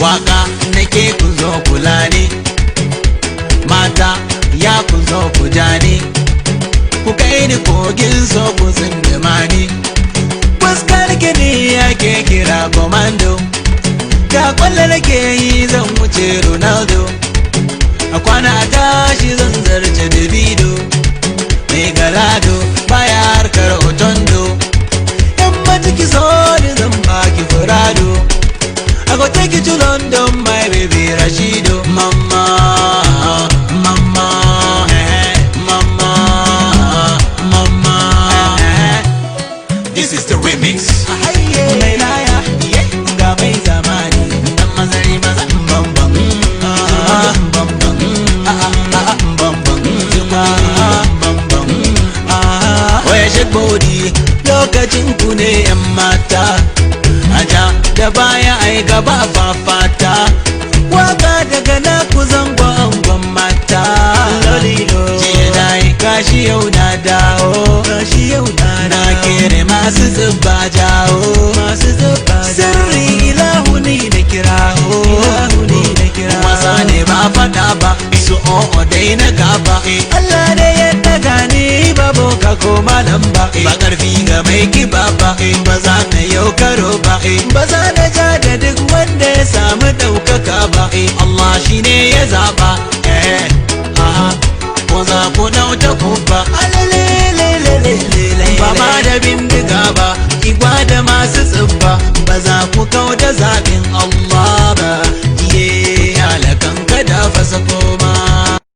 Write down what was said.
waka nake ku zo kula ne, mata ya ku zo ku ja ne, ku kai ni kogin so ku tsindima ni. Fuskar gini ake kira komando, ga kwallo nake yi zan wuce Ronaldo, a kwana tashi zan zarce Davido, mai galado baya harkar otondo. Yan matiki so ni zan baki furado, I go take you to London, my baby Rashido. Mama, mama, mama, mama. This is the remix. Mai laya, ga mai zamani. Dan mazari maza bam bam, bam bam, bam bam, Oya shake body, lokacin ku ne yan mata. Aja da baya ai gaba fafata, waka daga na ku zango angon mata. Jiya na yi kashi yau na dawo, na kere masu zuba jawo, sirri ilahu ni da kirawo. Wasa ne ba fada ba, su o'o dai na gaba. Allah ne ya daga ni babu ka koma nan ba, ba karfi ga mai kiba ba, ba za na yau karo ba, ba za na ja da duk wanda ya samu daukaka ba. Allah shi ne ya zaba, ko za